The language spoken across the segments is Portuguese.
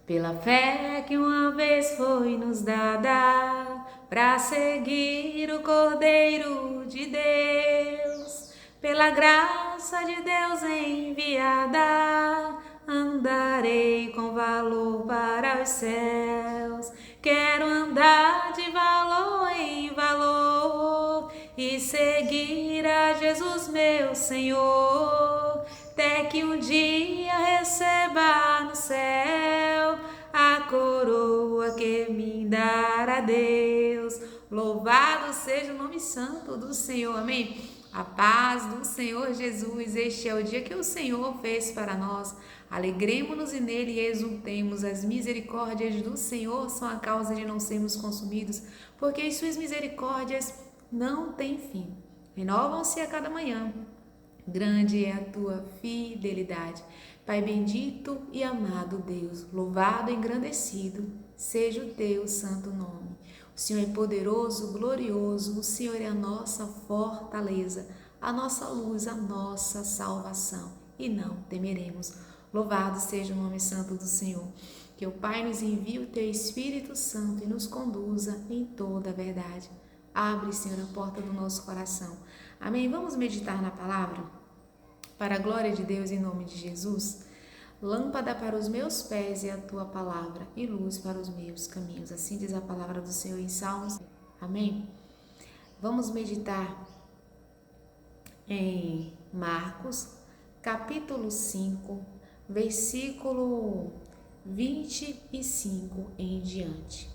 Pela fé que uma vez foi nos dada, para seguir o Cordeiro de Deus, pela graça de Deus enviada, andarei com valor para os céus. Quero andar de valor em valor e seguir a Jesus meu Senhor, até que um dia receba no céu a coroa que me dará Deus. Louvado seja o nome santo do Senhor, amém? A paz do Senhor Jesus, este é o dia que o Senhor fez para nós. Alegremos-nos nele e exultemos. As misericórdias do Senhor são a causa de não sermos consumidos, porque as suas misericórdias não têm fim. Renovam-se a cada manhã. Grande é a tua fidelidade. Pai bendito e amado Deus, louvado e engrandecido seja o teu santo nome. O Senhor é poderoso, glorioso, o Senhor é a nossa fortaleza, a nossa luz, a nossa salvação, e não temeremos. Louvado seja o nome santo do Senhor. Que o Pai nos envie o teu Espírito Santo e nos conduza em toda a verdade. Abre, Senhor, a porta do nosso coração. Amém? Vamos meditar na palavra? Para a glória de Deus, em nome de Jesus. Lâmpada para os meus pés é a tua palavra e luz para os meus caminhos. Assim diz a palavra do Senhor em Salmos. Amém? Vamos meditar em Marcos, capítulo 5, versículo 25 em diante.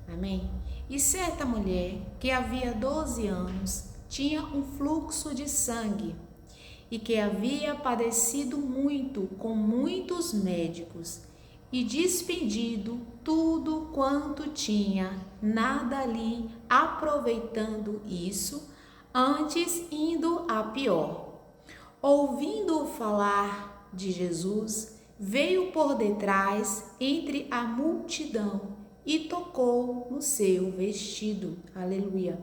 Amém? E certa mulher que havia 12 anos tinha um fluxo de sangue e que havia padecido muito com muitos médicos e despendido tudo quanto tinha, nada lhe aproveitando isso, antes indo a pior. Ouvindo falar de Jesus, veio por detrás entre a multidão e tocou no seu vestido. Aleluia.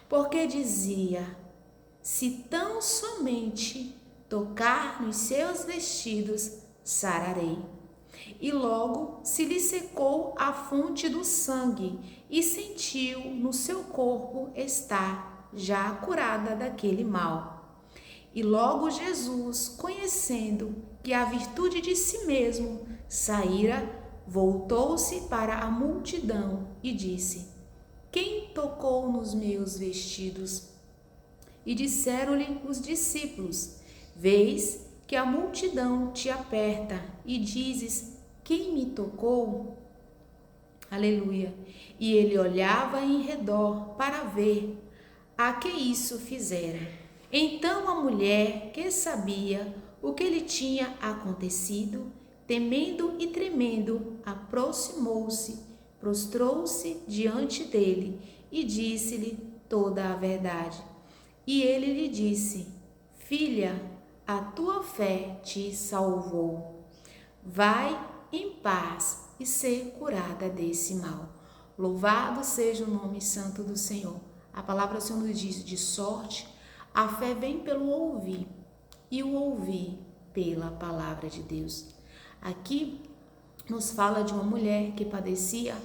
Porque dizia: se tão somente tocar nos seus vestidos, sararei. E logo se lhe secou a fonte do sangue e sentiu no seu corpo estar já curada daquele mal. E logo Jesus, conhecendo que a virtude de si mesmo saíra, voltou-se para a multidão e disse: quem tocou nos meus vestidos? E disseram-lhe os discípulos: vês que a multidão te aperta e dizes: quem me tocou? Aleluia. E ele olhava em redor para ver a que isso fizera. Então a mulher, que sabia o que lhe tinha acontecido, temendo e tremendo, aproximou-se, prostrou-se diante dele e disse-lhe toda a verdade. E ele lhe disse: filha, a tua fé te salvou. Vai em paz e ser curada desse mal. Louvado seja o nome santo do Senhor. A palavra do Senhor nos diz: de sorte, a fé vem pelo ouvir, e o ouvir pela palavra de Deus. Aqui nos fala de uma mulher que padecia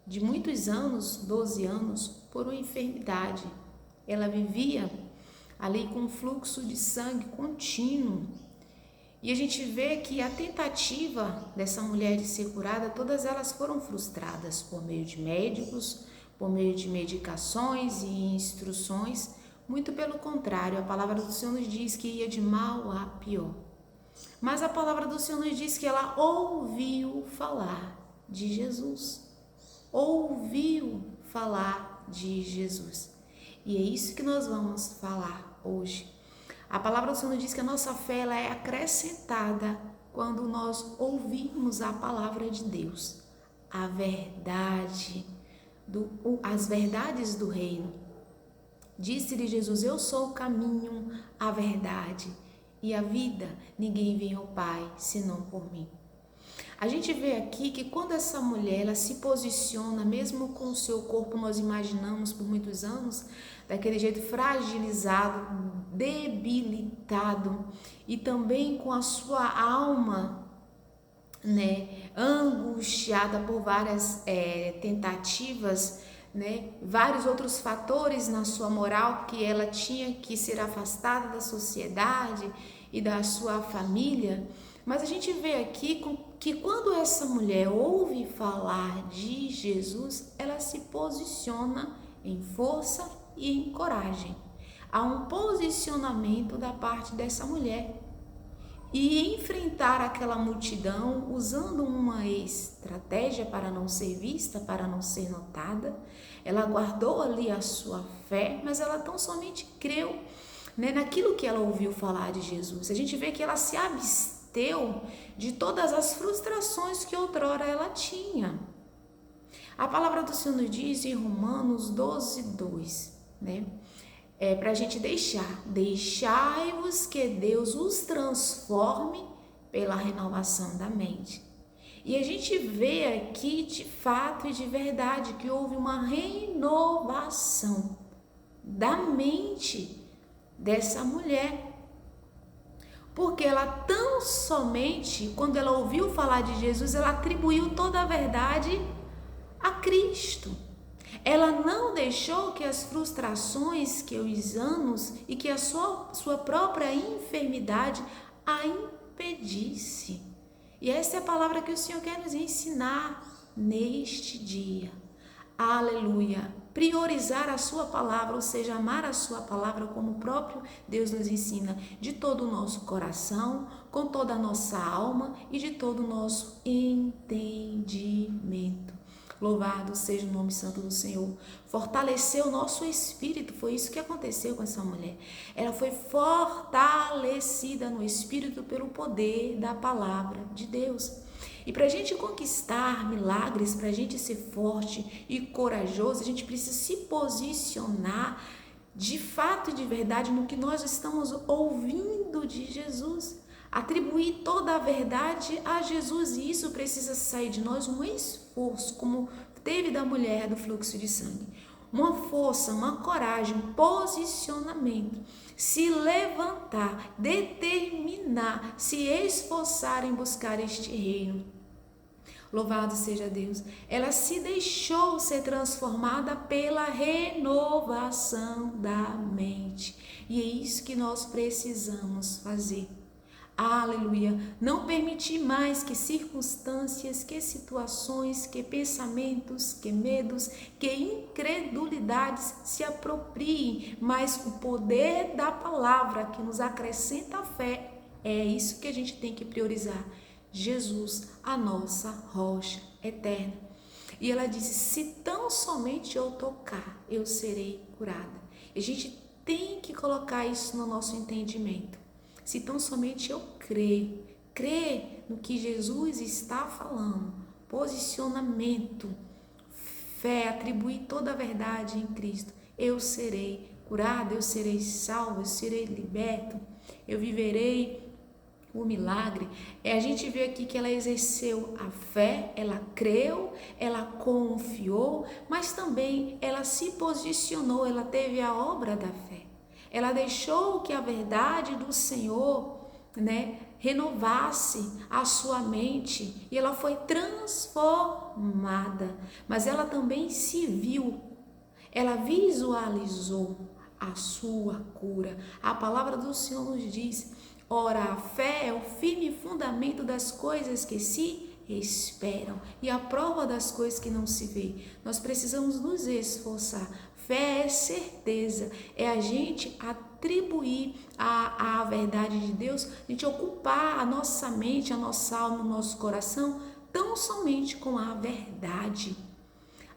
de muitos anos, 12 anos, por uma enfermidade. Ela vivia ali com um fluxo de sangue contínuo. E a gente vê que a tentativa dessa mulher de ser curada, todas elas foram frustradas por meio de médicos, por meio de medicações e instruções. Muito pelo contrário, a palavra do Senhor nos diz que ia de mal a pior. Mas a palavra do Senhor nos diz que ela ouviu falar de Jesus. Ouviu falar de Jesus. E é isso que nós vamos falar hoje. A palavra do Senhor diz que a nossa fé ela é acrescentada quando nós ouvimos a palavra de Deus, a verdade, as verdades do reino. Disse-lhe Jesus: eu sou o caminho, a verdade e a vida. Ninguém vem ao Pai senão por mim. A gente vê aqui que quando essa mulher ela se posiciona, mesmo com o seu corpo, nós imaginamos por muitos anos, daquele jeito fragilizado, debilitado, e também com a sua alma, angustiada, angustiada por várias tentativas, né? Vários outros fatores na sua moral, que ela tinha que ser afastada da sociedade e da sua família. Mas a gente vê aqui que quando essa mulher ouve falar de Jesus, ela se posiciona em força e em coragem. Há um posicionamento da parte dessa mulher. E enfrentar aquela multidão usando uma estratégia para não ser vista, para não ser notada. Ela guardou ali a sua fé, mas ela tão somente creu, né, naquilo que ela ouviu falar de Jesus. A gente vê que ela se absteu de todas as frustrações que outrora ela tinha. A palavra do Senhor nos diz em Romanos 12:2, né? Para a gente deixai-vos que Deus os transforme pela renovação da mente. E a gente vê aqui de fato e de verdade que houve uma renovação da mente dessa mulher. Porque ela tão somente, quando ela ouviu falar de Jesus, ela atribuiu toda a verdade a Cristo. Ela não deixou que as frustrações, que os anos e que a sua própria enfermidade a impedisse. E essa é a palavra que o Senhor quer nos ensinar neste dia. Aleluia! Priorizar a sua palavra, ou seja, amar a sua palavra como o próprio Deus nos ensina, de todo o nosso coração, com toda a nossa alma e de todo o nosso entendimento. Louvado seja o nome santo do Senhor. Fortaleceu o nosso espírito. Foi isso que aconteceu com essa mulher. Ela foi fortalecida no espírito pelo poder da palavra de Deus. E para a gente conquistar milagres, para a gente ser forte e corajoso, a gente precisa se posicionar de fato e de verdade no que nós estamos ouvindo de Jesus. Atribuir toda a verdade a Jesus, e isso precisa sair de nós um esforço, como teve da mulher do fluxo de sangue. Uma força, uma coragem, um posicionamento, se levantar, determinar, se esforçar em buscar este reino. Louvado seja Deus. Ela se deixou ser transformada pela renovação da mente. E é isso que nós precisamos fazer. Aleluia, não permitir mais que circunstâncias, que situações, que pensamentos, que medos, que incredulidades se apropriem, mas o poder da palavra que nos acrescenta a fé, é isso que a gente tem que priorizar. Jesus, a nossa rocha eterna. E ela disse, se tão somente eu tocar, eu serei curada. E a gente tem que colocar isso no nosso entendimento. Se tão somente eu crer no que Jesus está falando, posicionamento, fé, atribuir toda a verdade em Cristo, eu serei curado, eu serei salvo, eu serei liberto, eu viverei o milagre. A gente vê aqui que ela exerceu a fé, ela creu, ela confiou, mas também ela se posicionou, ela teve a obra da fé. Ela deixou que a verdade do Senhor, né, renovasse a sua mente e ela foi transformada. Mas ela também se viu, ela visualizou a sua cura. A palavra do Senhor nos diz, ora, a fé é o firme fundamento das coisas que se esperam e a prova das coisas que não se vê. Nós precisamos nos esforçar. Fé é certeza, é a gente atribuir a verdade de Deus, a gente ocupar a nossa mente, a nossa alma, o nosso coração, tão somente com a verdade.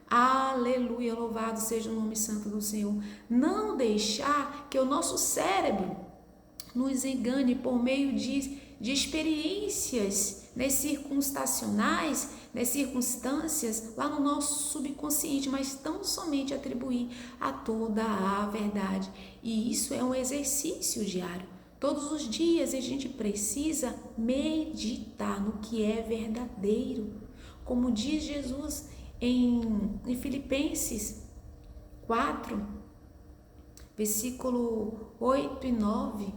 Aleluia, louvado seja o nome santo do Senhor. Não deixar que o nosso cérebro nos engane por meio de experiências, né, circunstanciais, né, circunstâncias lá no nosso subconsciente, mas tão somente atribuir a toda a verdade. E isso é um exercício diário. Todos os dias a gente precisa meditar no que é verdadeiro. Como diz Jesus em Filipenses 4, versículo 8 e 9,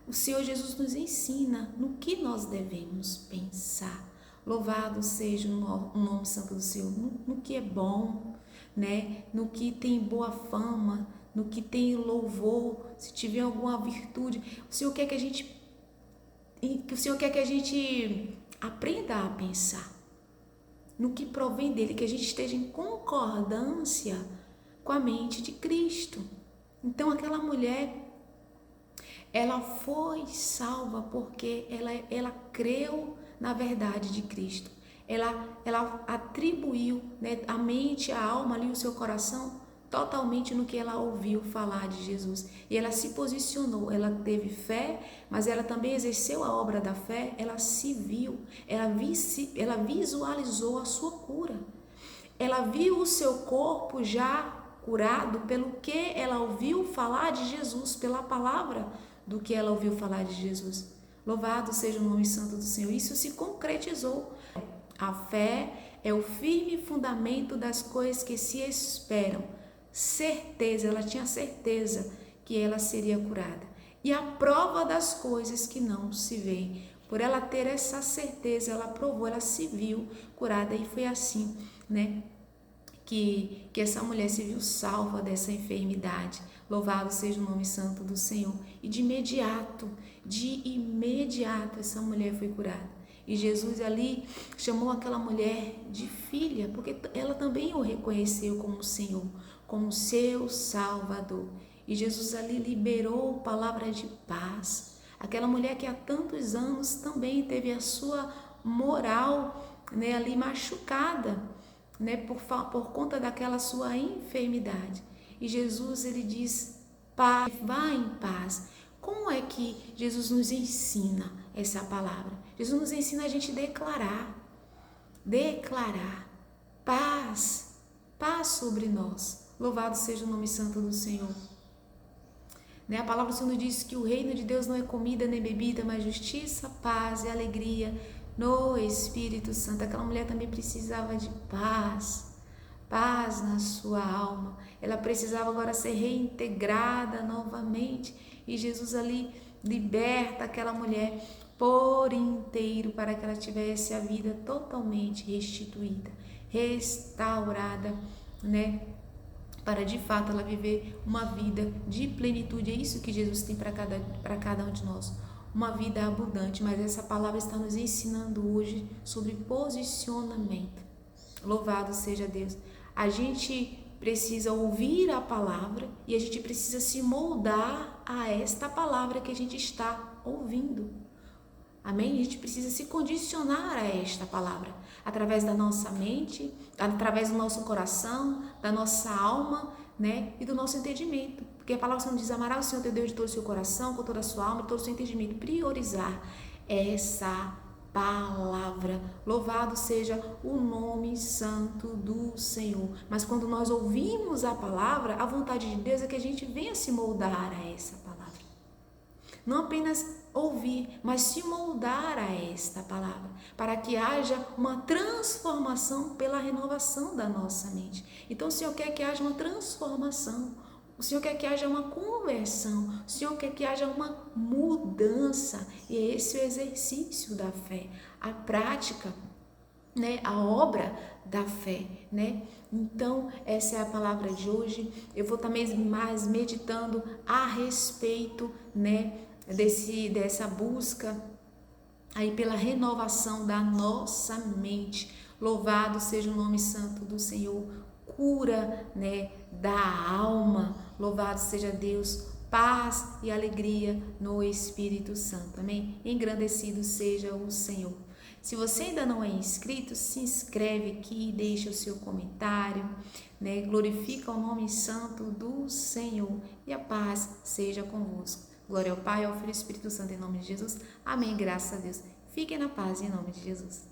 o Senhor Jesus nos ensina no que nós devemos pensar. Louvado seja o nome santo do Senhor. No que é bom, né? No que tem boa fama, no que tem louvor, se tiver alguma virtude, o Senhor quer que a gente aprenda a pensar no que provém dele, que a gente esteja em concordância com a mente de Cristo. Então aquela mulher, ela foi salva porque ela creu na verdade de Cristo. Ela atribuiu, né, a mente, a alma ali, o seu coração totalmente no que ela ouviu falar de Jesus. E ela se posicionou, ela teve fé, mas ela também exerceu a obra da fé, ela se viu, ela visualizou a sua cura. Ela viu o seu corpo já curado pelo que ela ouviu falar de Jesus, pela palavra do que ela ouviu falar de Jesus. Louvado seja o nome santo do Senhor. Isso se concretizou. A fé é o firme fundamento das coisas que se esperam. Certeza, ela tinha certeza que ela seria curada. E a prova das coisas que não se veem. Por ela ter essa certeza, ela provou, ela se viu curada. E foi assim, né, que essa mulher se viu salva dessa enfermidade. Louvado seja o nome santo do Senhor. E de imediato, essa mulher foi curada. E Jesus ali chamou aquela mulher de filha, porque ela também o reconheceu como Senhor, como seu Salvador. E Jesus ali liberou palavra de paz. Aquela mulher que há tantos anos também teve a sua moral, né, ali machucada, né, por conta daquela sua enfermidade. E Jesus, ele diz: paz, vá em paz. Como é que Jesus nos ensina essa palavra? Jesus nos ensina a gente declarar paz sobre nós. Louvado seja o nome santo do Senhor. Né? A palavra do Senhor nos diz que o reino de Deus não é comida nem bebida, mas justiça, paz e alegria no Espírito Santo. Aquela mulher também precisava de paz na sua alma. Ela precisava agora ser reintegrada novamente. E Jesus ali liberta aquela mulher por inteiro para que ela tivesse a vida totalmente restituída, restaurada, né? Para de fato ela viver uma vida de plenitude. É isso que Jesus tem para cada um de nós. Uma vida abundante. Mas essa palavra está nos ensinando hoje sobre posicionamento. Louvado seja Deus. A gente precisa ouvir a palavra e a gente precisa se moldar a esta palavra que a gente está ouvindo. Amém? A gente precisa se condicionar a esta palavra, através da nossa mente, através do nosso coração, da nossa alma, né? E do nosso entendimento. Porque a palavra diz: amarás o Senhor teu Deus de todo o seu coração, com toda a sua alma, de todo o seu entendimento. Priorizar essa palavra. Louvado seja o nome santo do Senhor. Mas quando nós ouvimos a palavra, a vontade de Deus é que a gente venha se moldar a essa palavra. Não apenas ouvir, mas se moldar a esta palavra, para que haja uma transformação pela renovação da nossa mente. Então o Senhor quer que haja uma transformação, o Senhor quer que haja uma conversão, o Senhor quer que haja uma mudança. E é esse o exercício da fé, a prática, né, a obra da fé, né? Então essa é a palavra de hoje. Eu vou também mais meditando a respeito, né, dessa busca aí pela renovação da nossa mente. Louvado seja o nome santo do Senhor. Cura, né, da alma. Louvado seja Deus. Paz e alegria no Espírito Santo. Amém? Engrandecido seja o Senhor. Se você ainda não é inscrito, se inscreve aqui, deixa o seu comentário, né? Glorifica o nome santo do Senhor e a paz seja convosco. Glória ao Pai, ao Filho e ao Espírito Santo, em nome de Jesus. Amém. Graças a Deus. Fiquem na paz, em nome de Jesus.